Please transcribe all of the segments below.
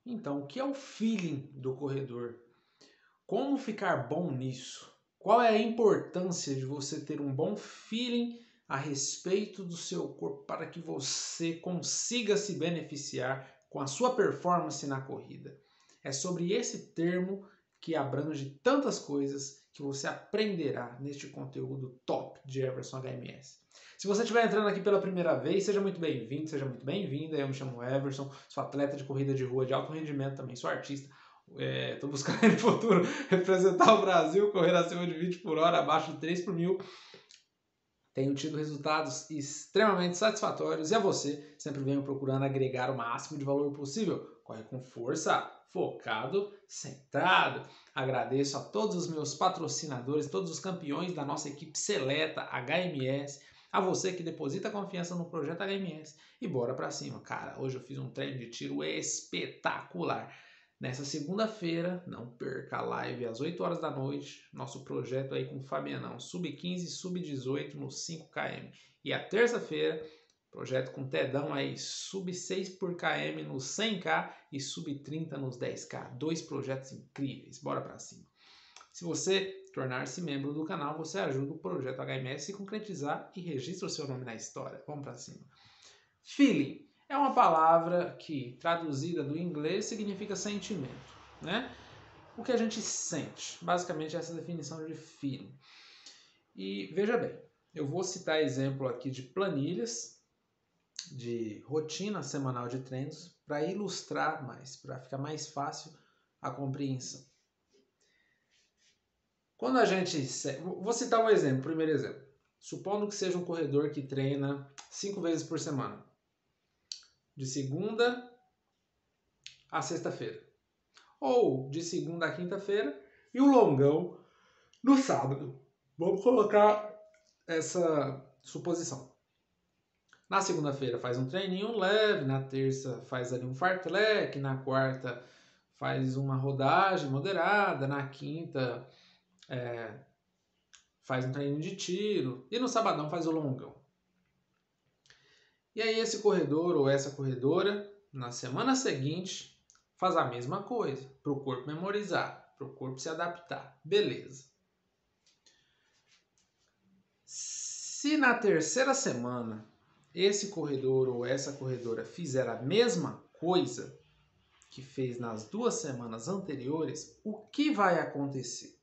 Então, o que é o feeling do corredor? Como ficar bom nisso? Qual é a importância de você ter um bom feeling a respeito do seu corpo para que você consiga se beneficiar com a sua performance na corrida? É sobre esse termo que abrange tantas coisas que você aprenderá neste conteúdo top de Everson HMS. Se você estiver entrando aqui pela primeira vez, seja muito bem-vindo, seja muito bem-vinda. Eu me chamo Everson, sou atleta de corrida de rua de alto rendimento, também sou artista. Estou buscando no futuro representar o Brasil, correr acima de 20 por hora, abaixo de 3 por mil. Tenho tido resultados extremamente satisfatórios e a você sempre venho procurando agregar o máximo de valor possível. Corre com força, focado, centrado. Agradeço a todos os meus patrocinadores, todos os campeões da nossa equipe seleta HMS, a você que deposita confiança no projeto HMS e bora pra cima. Cara, hoje eu fiz um treino de tiro espetacular. Nessa segunda-feira, não perca a live às 8 horas da noite, nosso projeto aí com o Fabianão, sub-15, sub-18 no 5km. E a terça-feira, projeto com Tedão aí, sub-6 por km no 100k e sub-30 nos 10k. Dois projetos incríveis, bora pra cima. Se você tornar-se membro do canal, você ajuda o projeto HMS a se concretizar e registra o seu nome na história. Vamos pra cima. Feeling é uma palavra que, traduzida do inglês, significa sentimento, né? O que a gente sente, basicamente essa definição de feeling. E veja bem, eu vou citar exemplo aqui de planilhas, de rotina semanal de treinos, para ilustrar mais, para ficar mais fácil a compreensão. Quando a gente... Vou citar um exemplo, primeiro exemplo. Supondo que seja um corredor que treina 5 vezes por semana. De segunda a sexta-feira. Ou de segunda a quinta-feira e o longão no sábado. Vamos colocar essa suposição. Na segunda-feira faz um treininho leve, na terça faz ali um fartlek, na quarta faz uma rodagem moderada, na quinta faz um treininho de tiro e no sabadão faz o longão. E aí esse corredor ou essa corredora, na semana seguinte, faz a mesma coisa, para o corpo memorizar, para o corpo se adaptar. Beleza. Se na terceira semana esse corredor ou essa corredora fizer a mesma coisa que fez nas 2 semanas anteriores, o que vai acontecer?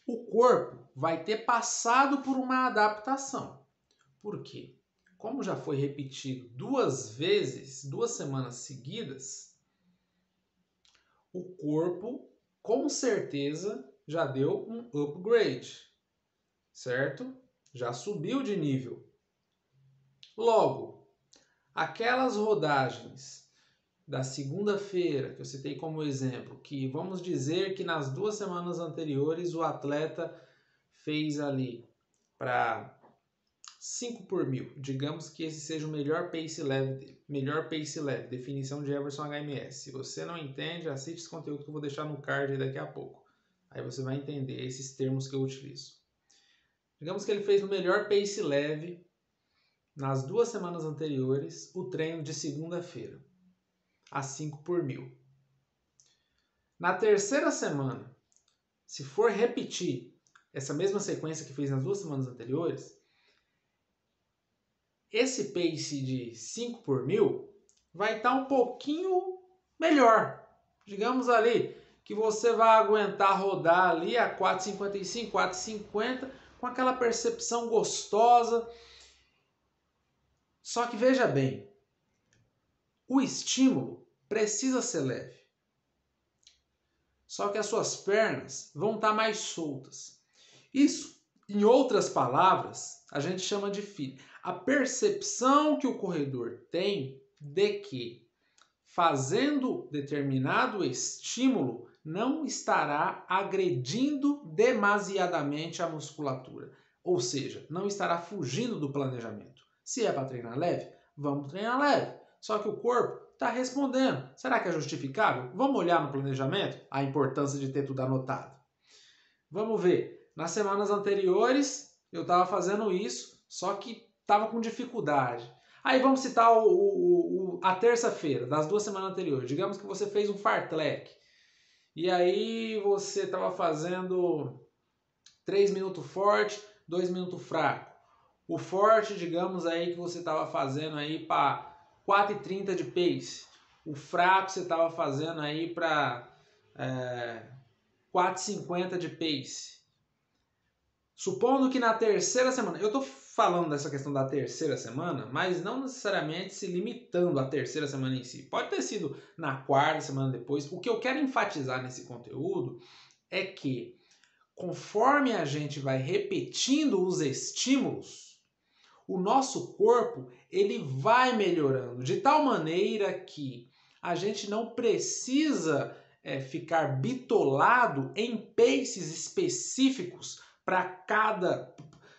O corpo vai ter passado por uma adaptação. Por quê? Como já foi repetido 2 vezes, 2 semanas seguidas, o corpo com certeza já deu um upgrade, certo? Já subiu de nível. Logo, aquelas rodagens da segunda-feira, que eu citei como exemplo, que vamos dizer que nas 2 semanas anteriores o atleta fez ali para 5 por mil. Digamos que esse seja o melhor pace leve dele. Melhor pace leve, definição de Everson HMS. Se você não entende, assiste esse conteúdo que eu vou deixar no card aí daqui a pouco. Aí você vai entender esses termos que eu utilizo. Digamos que ele fez o melhor pace leve nas 2 semanas anteriores, o treino de segunda-feira, a 5 por mil. Na terceira semana, se for repetir essa mesma sequência que fez nas 2 semanas anteriores, esse pace de 5 por mil vai estar um pouquinho melhor. Digamos ali que você vai aguentar rodar ali a 4,55, 4,50 com aquela percepção gostosa. Só que veja bem, o estímulo precisa ser leve. Só que as suas pernas vão estar mais soltas. Isso, em outras palavras, a gente chama de feeling. A percepção que o corredor tem de que fazendo determinado estímulo não estará agredindo demasiadamente a musculatura. Ou seja, não estará fugindo do planejamento. Se é para treinar leve, vamos treinar leve. Só que o corpo está respondendo. Será que é justificável? Vamos olhar no planejamento a importância de ter tudo anotado. Vamos ver. Nas semanas anteriores eu estava fazendo isso, só que estava com dificuldade. Aí vamos citar a terça-feira das 2 semanas anteriores. Digamos que você fez um fartlek. E aí você estava fazendo 3 minutos forte, 2 minutos fraco. O forte, digamos aí que você estava fazendo aí para 4,30 de pace. O fraco você estava fazendo aí para 4,50 de pace. Supondo que na terceira semana, eu estou falando dessa questão da terceira semana, mas não necessariamente se limitando à terceira semana em si. Pode ter sido na quarta semana depois. O que eu quero enfatizar nesse conteúdo é que conforme a gente vai repetindo os estímulos, o nosso corpo ele vai melhorando de tal maneira que a gente não precisa ficar bitolado em paces específicos para cada,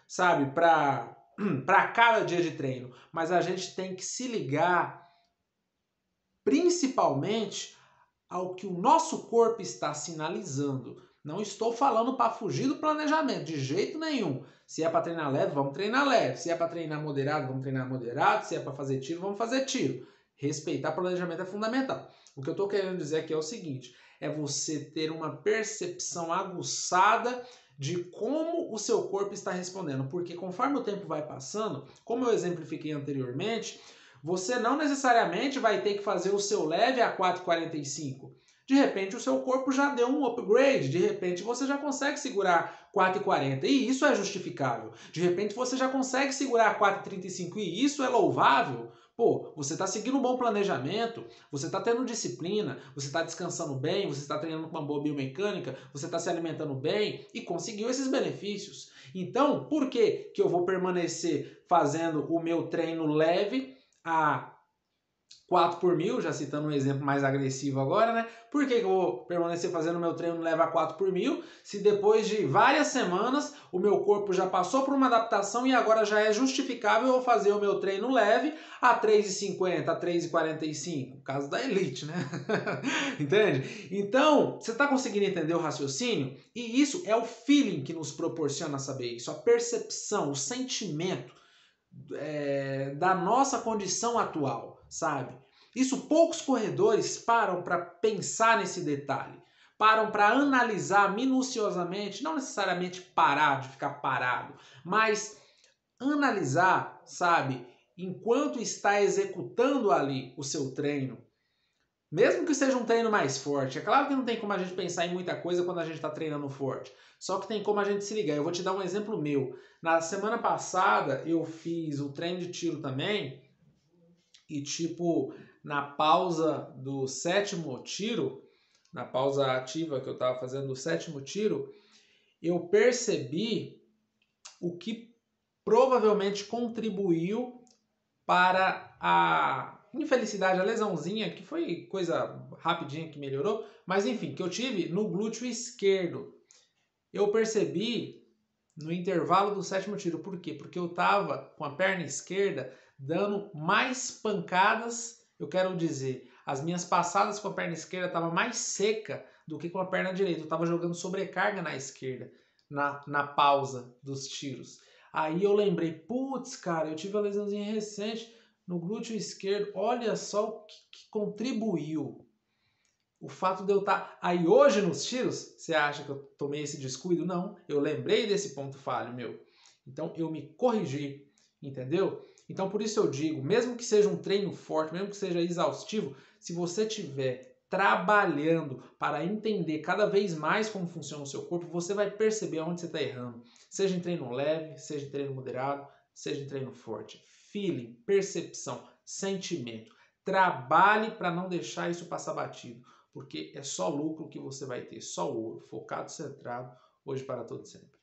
sabe, para cada dia de treino, mas a gente tem que se ligar principalmente ao que o nosso corpo está sinalizando. Não estou falando para fugir do planejamento, de jeito nenhum. Se é para treinar leve, vamos treinar leve. Se é para treinar moderado, vamos treinar moderado. Se é para fazer tiro, vamos fazer tiro. Respeitar o planejamento é fundamental. O que eu estou querendo dizer aqui é o seguinte, é você ter uma percepção aguçada de como o seu corpo está respondendo. Porque conforme o tempo vai passando, como eu exemplifiquei anteriormente, você não necessariamente vai ter que fazer o seu leve a 4,45. De repente o seu corpo já deu um upgrade, de repente você já consegue segurar 4,40 e isso é justificável. De repente você já consegue segurar 4,35 e isso é louvável. Pô, você está seguindo um bom planejamento, você está tendo disciplina, você está descansando bem, você está treinando com uma boa biomecânica, você está se alimentando bem e conseguiu esses benefícios. Então, por que eu vou permanecer fazendo o meu treino leve a 4 por mil, já citando um exemplo mais agressivo agora, né? Por que eu vou permanecer fazendo meu treino leve a 4 por mil, se depois de várias semanas o meu corpo já passou por uma adaptação e agora já é justificável eu fazer o meu treino leve a 3,50, a 3,45? Caso da elite, né? Entende? Então, você está conseguindo entender o raciocínio? E isso é o feeling que nos proporciona saber isso, a percepção, o sentimento da nossa condição atual, sabe? Isso poucos corredores param para pensar nesse detalhe, param para analisar minuciosamente, não necessariamente parar de ficar parado, mas analisar, sabe, enquanto está executando ali o seu treino, mesmo que seja um treino mais forte. É claro que não tem como a gente pensar em muita coisa quando a gente está treinando forte. Só que tem como a gente se ligar. Eu vou te dar um exemplo meu. Na semana passada eu fiz o treino de tiro também. E tipo, na pausa do 7º tiro, na pausa ativa que eu estava fazendo do 7º tiro, eu percebi o que provavelmente contribuiu para a infelicidade, a lesãozinha, que foi coisa rapidinha que melhorou, mas enfim, que eu tive no glúteo esquerdo. Eu percebi no intervalo do 7º tiro. Por quê? Porque eu estava com a perna esquerda dando mais pancadas, eu quero dizer, as minhas passadas com a perna esquerda estavam mais seca do que com a perna direita. Eu estava jogando sobrecarga na esquerda, na pausa dos tiros. Aí eu lembrei, putz, cara, eu tive a lesãozinha recente no glúteo esquerdo. Olha só o que contribuiu. O fato de eu estar aí hoje nos tiros, você acha que eu tomei esse descuido? Não, eu lembrei desse ponto falho meu. Então eu me corrigi, entendeu? Então por isso eu digo, mesmo que seja um treino forte, mesmo que seja exaustivo, se você estiver trabalhando para entender cada vez mais como funciona o seu corpo, você vai perceber onde você está errando. Seja em treino leve, seja em treino moderado, seja em treino forte. Feeling, percepção, sentimento. Trabalhe para não deixar isso passar batido, porque é só lucro que você vai ter, só ouro, focado, centrado, hoje para todo sempre.